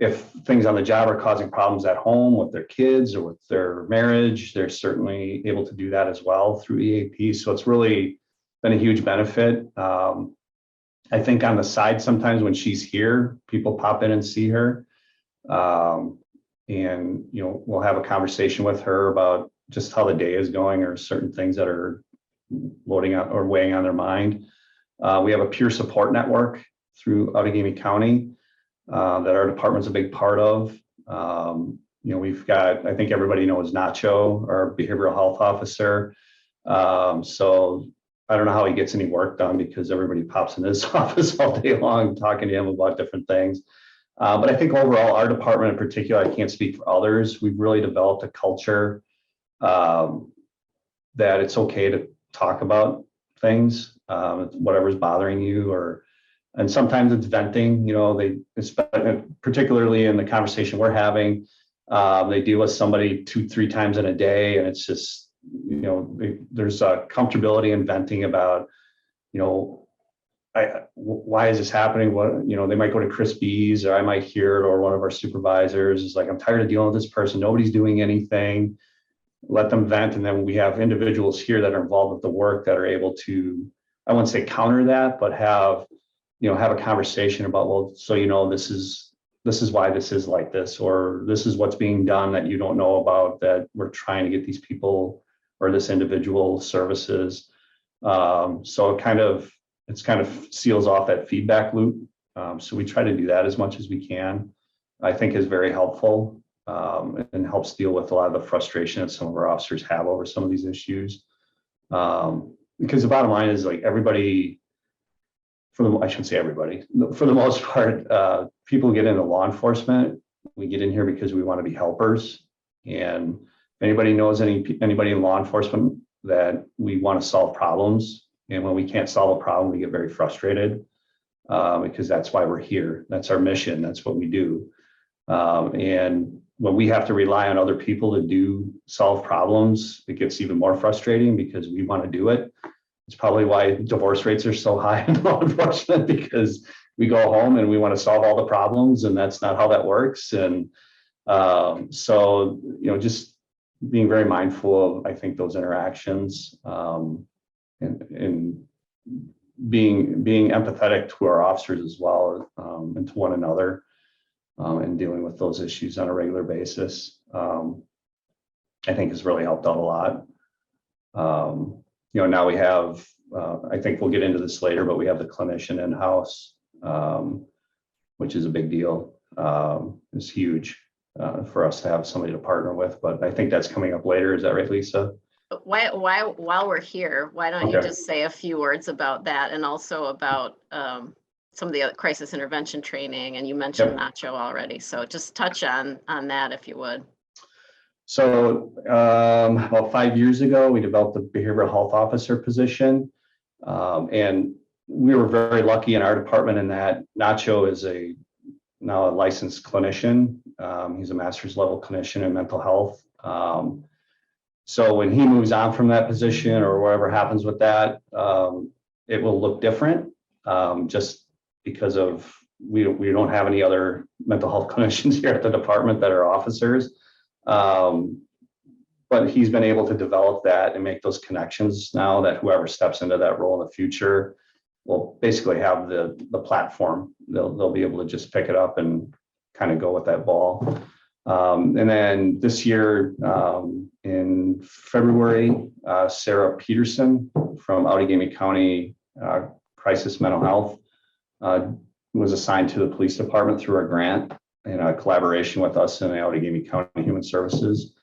if things on the job are causing problems at home with their kids or with their marriage, they're certainly able to do that as well through EAP. So it's really been a huge benefit. I think on the side, sometimes when she's here, people pop in and see her. And, you know, we'll have a conversation with her about just how the day is going or certain things that are loading up or weighing on their mind. We have a peer support network through Allegheny County that our department's a big part of. You know, we've got, I think everybody knows Nacho, our behavioral health officer. So I don't know how he gets any work done because everybody pops in his office all day long talking to him about different things. But I think overall, our department in particular, I can't speak for others, we've really developed a culture that it's okay to talk about things, whatever's bothering you, and sometimes it's venting, you know, particularly in the conversation we're having, they deal with somebody 2-3 times in a day, and it's just, you know, there's a comfortability in venting about, you know, why is this happening? What, you know, they might go to Chris B's, or I might hear it, or one of our supervisors is like, I'm tired of dealing with this person. Nobody's doing anything. let them vent. And then we have individuals here that are involved with the work that are able to, I wouldn't say counter that, but have a conversation about, well, so, this is why this is like this, or this is what's being done that you don't know about, that we're trying to get these people or this individual services. So it kind of seals off that feedback loop. So we try to do that as much as we can. I think is very helpful, and helps deal with a lot of the frustration that some of our officers have over some of these issues. Because the bottom line is, like, everybody, I shouldn't say everybody, for the most part, people get into law enforcement. We get in here because we want to be helpers. And if anybody knows anybody in law enforcement, that we want to solve problems. And when we can't solve a problem, we get very frustrated, because that's why we're here. That's our mission. That's what we do. And when we have to rely on other people to solve problems, it gets even more frustrating because we want to do it. It's probably why divorce rates are so high in law enforcement, because we go home and we want to solve all the problems, and that's not how that works. And so, just being very mindful of, I think, those interactions, and being empathetic to our officers as well, and to one another, and dealing with those issues on a regular basis, I think has really helped out a lot. Now we have, I think we'll get into this later, but we have the clinician in-house, which is a big deal. It's huge for us to have somebody to partner with, but I think that's coming up later. Is that right, Lisa? While we're here, why don't you Okay. just say a few words about that, and also about some of the other crisis intervention training, and you mentioned Yep. Nacho already. So just touch on that if you would. So about 5 years ago, we developed a behavioral health officer position. And we were very lucky in our department in that Nacho is now a licensed clinician. He's a master's level clinician in mental health. So when he moves on from that position, or whatever happens with that, it will look different, just because of we don't have any other mental health clinicians here at the department that are officers. But he's been able to develop that and make those connections now, that whoever steps into that role in the future will basically have the platform. They'll be able to just pick it up and kind of go with that ball. And then this year, in February, Sarah Peterson from Allegheny County Crisis Mental Health was assigned to the police department through a grant in a collaboration with us in Allegheny County Human Services.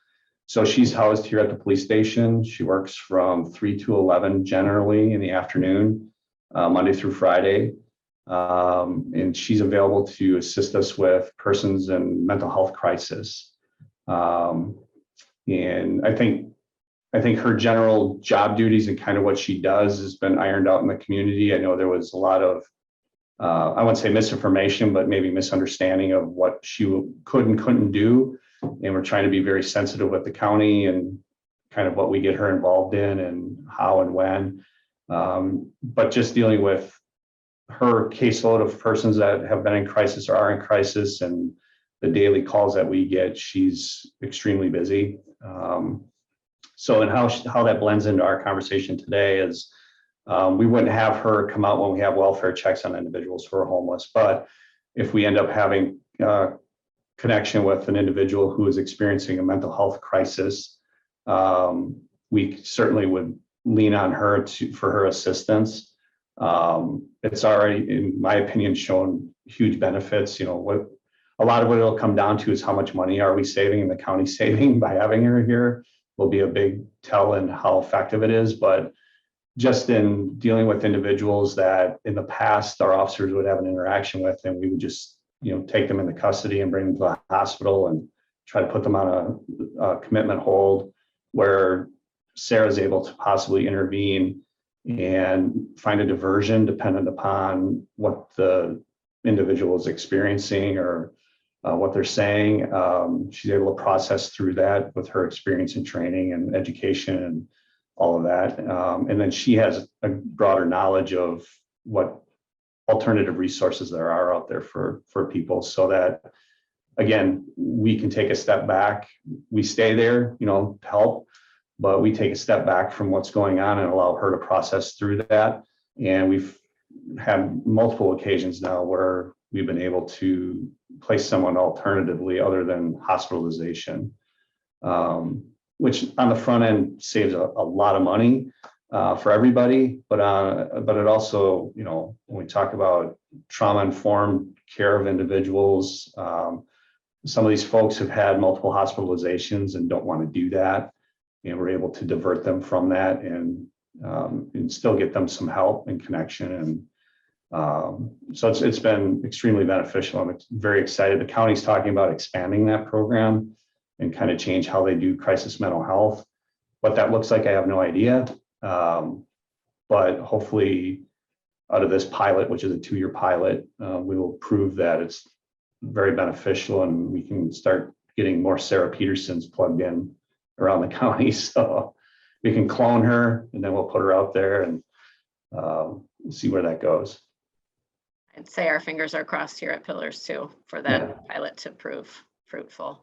So she's housed here at the police station. She works from 3 to 11 generally in the afternoon, Monday through Friday. And she's available to assist us with persons in mental health crisis. And I think her general job duties and kind of what she does has been ironed out in the community. I know there was a lot of, I wouldn't say misinformation, but maybe misunderstanding of what she could and couldn't do. And we're trying to be very sensitive with the county and kind of what we get her involved in and how and when. But just dealing with her caseload of persons that have been in crisis or are in crisis, and the daily calls that we get, she's extremely busy. So, and how that blends into our conversation today is, we wouldn't have her come out when we have welfare checks on individuals who are homeless. But if we end up having connection with an individual who is experiencing a mental health crisis, we certainly would lean on her for her assistance. It's already, in my opinion, shown huge benefits. A lot of what it'll come down to is how much money are we saving and the county saving by having her here will be a big tell in how effective it is. But just in dealing with individuals that in the past our officers would have an interaction with, and we would just take them into custody and bring them to the hospital and try to put them on a commitment hold, where Sarah's able to possibly intervene and find a diversion dependent upon what the individual is experiencing or what they're saying. She's able to process through that with her experience in training and education and all of that. And then she has a broader knowledge of what alternative resources there are out there for people, so that, again, we can take a step back. We stay there, to help, but we take a step back from what's going on and allow her to process through that. And we've had multiple occasions now where we've been able to place someone alternatively other than hospitalization, which on the front end saves a lot of money for everybody. But it also, you know, when we talk about trauma-informed care of individuals, some of these folks have had multiple hospitalizations and don't want to do that. And we're able to divert them from that and still get them some help and connection. And so it's been extremely beneficial. I'm very excited. The county's talking about expanding that program and kind of change how they do crisis mental health. What that looks like, I have no idea. But hopefully out of this pilot, which is a 2-year pilot, we will prove that it's very beneficial and we can start getting more Sarah Petersons plugged in around the county. So we can clone her and then we'll put her out there and see where that goes. I'd say our fingers are crossed here at Pillars too for that pilot to prove fruitful.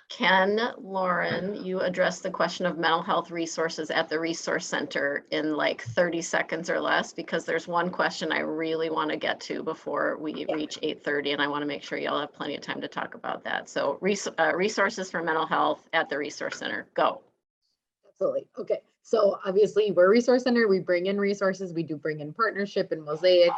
Can Lauren, you address the question of mental health resources at the resource center in like 30 seconds or less? Because there's one question I really want to get to before we reach 8:30, and I want to make sure y'all have plenty of time to talk about that. So resources for mental health at the resource center, go. Absolutely. Okay. So obviously we're a resource center. We bring in resources. We do bring in partnership and mosaic,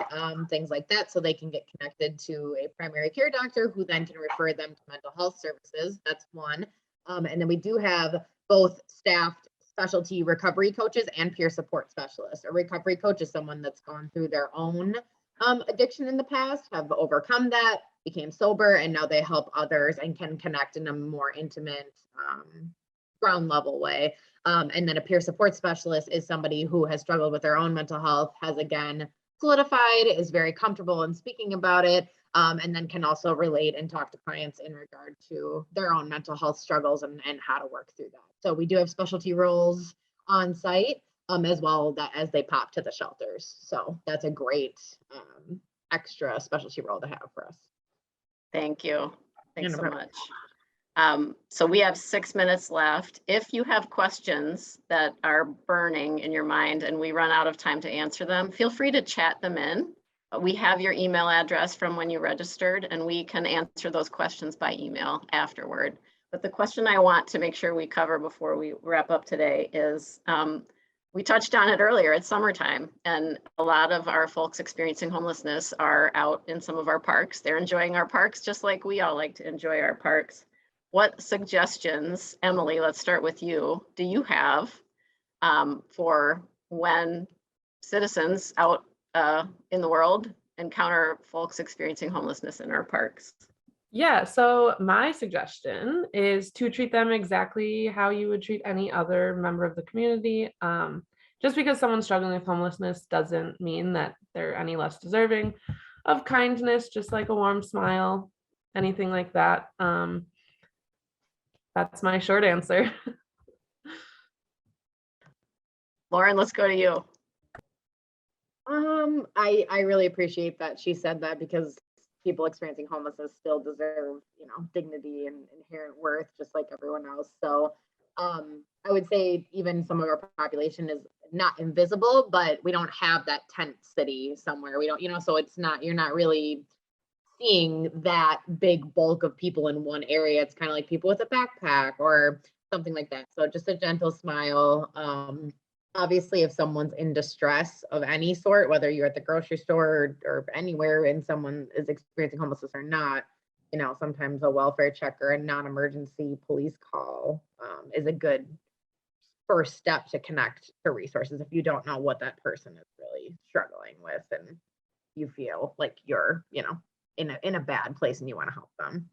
things like that, so they can get connected to a primary care doctor who then can refer them to mental health services. That's one. And then we do have both staffed specialty recovery coaches and peer support specialists. A recovery coach is someone that's gone through their own addiction in the past, have overcome that, became sober, and now they help others and can connect in a more intimate, ground level way. And then a peer support specialist is somebody who has struggled with their own mental health, has again solidified, is very comfortable in speaking about it, and then can also relate and talk to clients in regard to their own mental health struggles and how to work through that. So we do have specialty roles on site as well as they pop to the shelters. So that's a great extra specialty role to have for us. Thank you. Thanks so much. So we have 6 minutes left. If you have questions that are burning in your mind and we run out of time to answer them, feel free to chat them in. We have your email address from when you registered, and we can answer those questions by email afterward. But the question I want to make sure we cover before we wrap up today is, we touched on it earlier, it's summertime, and a lot of our folks experiencing homelessness are out in some of our parks. They're enjoying our parks just like we all like to enjoy our parks. What suggestions, Emily, let's start with you, do you have for when citizens out in the world encounter folks experiencing homelessness in our parks? Yeah, so my suggestion is to treat them exactly how you would treat any other member of the community. Just because someone's struggling with homelessness doesn't mean that they're any less deserving of kindness, just like a warm smile, anything like that. That's my short answer. Lauren, let's go to you. I really appreciate that she said that, because people experiencing homelessness still deserve, dignity and inherent worth, just like everyone else. So I would say even some of our population is not invisible, but we don't have that tent city somewhere. We don't, so it's not, you're not really seeing that big bulk of people in one area. It's kind of like people with a backpack or something like that. So just a gentle smile. Obviously, if someone's in distress of any sort, whether you're at the grocery store or anywhere and someone is experiencing homelessness or not, sometimes a welfare check or a non-emergency police call is a good first step to connect to resources if you don't know what that person is really struggling with and you feel like you're, in a bad place and you want to help them.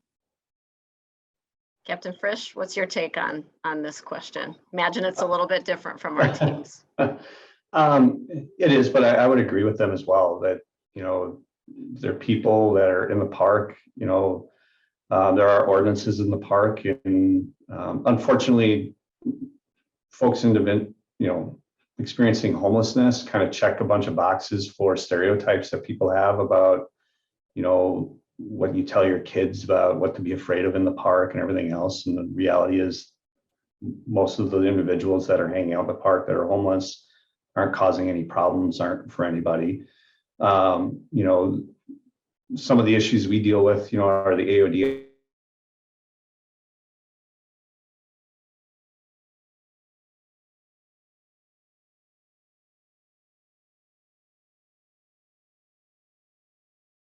Captain Frisch, what's your take on this question? Imagine it's a little bit different from our teams. It is, but I would agree with them as well that, there are people that are in the park, there are ordinances in the park, and unfortunately, folks experiencing homelessness kind of check a bunch of boxes for stereotypes that people have about, what you tell your kids about what to be afraid of in the park and everything else. And the reality is most of the individuals that are hanging out in the park that are homeless aren't causing any problems, aren't for anybody. You know, some of the issues we deal with, you know, are the AOD.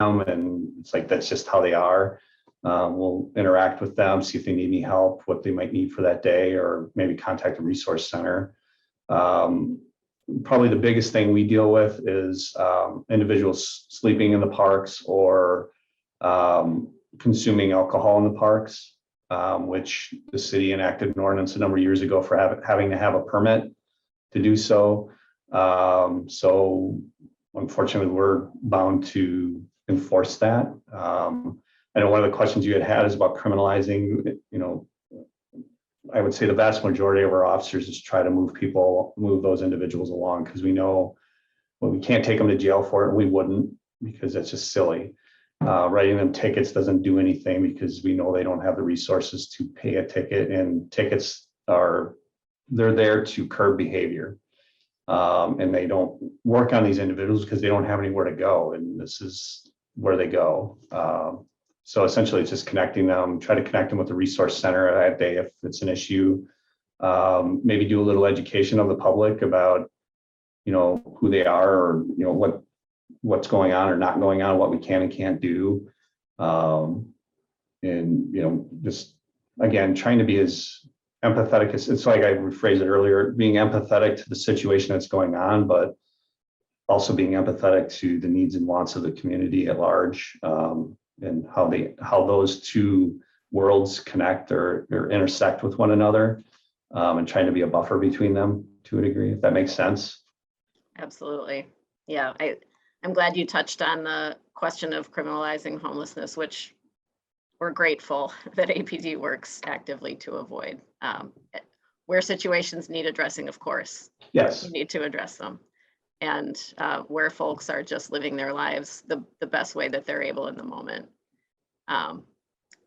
And it's like, that's just how they are. We'll interact with them, see if they need any help, what they might need for that day, or maybe contact a resource center. Probably the biggest thing we deal with is individuals sleeping in the parks or consuming alcohol in the parks, which the city enacted an ordinance a number of years ago for having to have a permit to do so. So unfortunately, we're bound to enforce that. I know one of the questions you had is about criminalizing. You know, I would say the vast majority of our officers is try to move those individuals along, because we know, well, we can't take them to jail for it, and we wouldn't, because that's just silly. Writing them tickets doesn't do anything, because we know they don't have the resources to pay a ticket, and tickets they're there to curb behavior. And they don't work on these individuals because they don't have anywhere to go, and this is where they go. So essentially, it's just connecting them, try to connect them with the resource center that day if it's an issue. Maybe do a little education of the public about, you know, who they are, or, you know, what's going on or not going on, what we can and can't do. And, you know, just, again, trying to be as empathetic as, it's like I rephrased it earlier, being empathetic to the situation that's going on, but also being empathetic to the needs and wants of the community at large, and how those two worlds connect or intersect with one another, and trying to be a buffer between them to a degree, if that makes sense. Absolutely. Yeah, I'm glad you touched on the question of criminalizing homelessness, which we're grateful that APD works actively to avoid. Where situations need addressing, of course, Yes. you need to address them. And where folks are just living their lives the best way that they're able in the moment.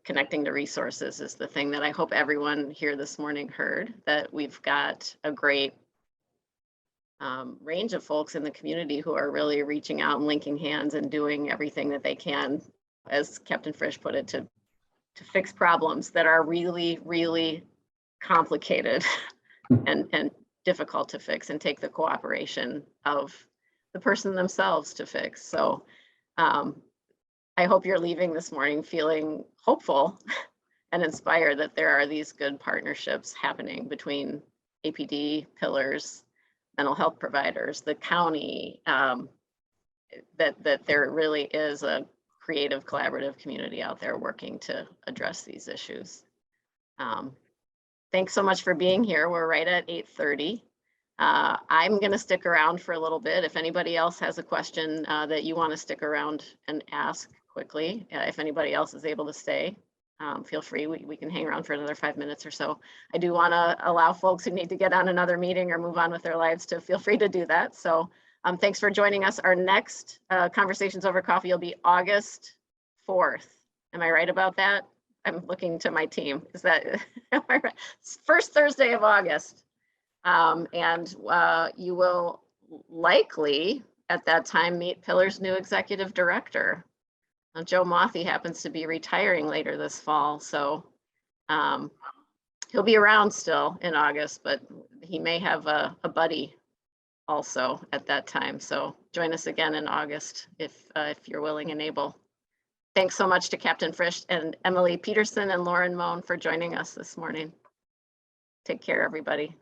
Connecting to resources is the thing that I hope everyone here this morning heard, that we've got a great range of folks in the community who are really reaching out and linking hands and doing everything that they can, as Captain Frisch put it, to fix problems that are really, really complicated and difficult to fix, and take the cooperation of the person themselves to fix. So I hope you're leaving this morning feeling hopeful and inspired that there are these good partnerships happening between APD, pillars, mental health providers, the county, that there really is a creative, collaborative community out there working to address these issues. Thanks so much for being here. We're right at 8:30. I'm going to stick around for a little bit. If anybody else has a question that you want to stick around and ask quickly, if anybody else is able to stay, feel free. We can hang around for another 5 minutes or so. I do want to allow folks who need to get on another meeting or move on with their lives to feel free to do that. So thanks for joining us. Our next Conversations Over Coffee will be August 4th. Am I right about that? I'm looking to my team. Is that first Thursday of August? And you will likely at that time meet Pillar's new executive director. Joe Mothy happens to be retiring later this fall, so he'll be around still in August, but he may have a buddy also at that time. So join us again in August if you're willing and able. Thanks so much to Captain Frisch and Emily Peterson and Lauren Moan for joining us this morning. Take care, everybody.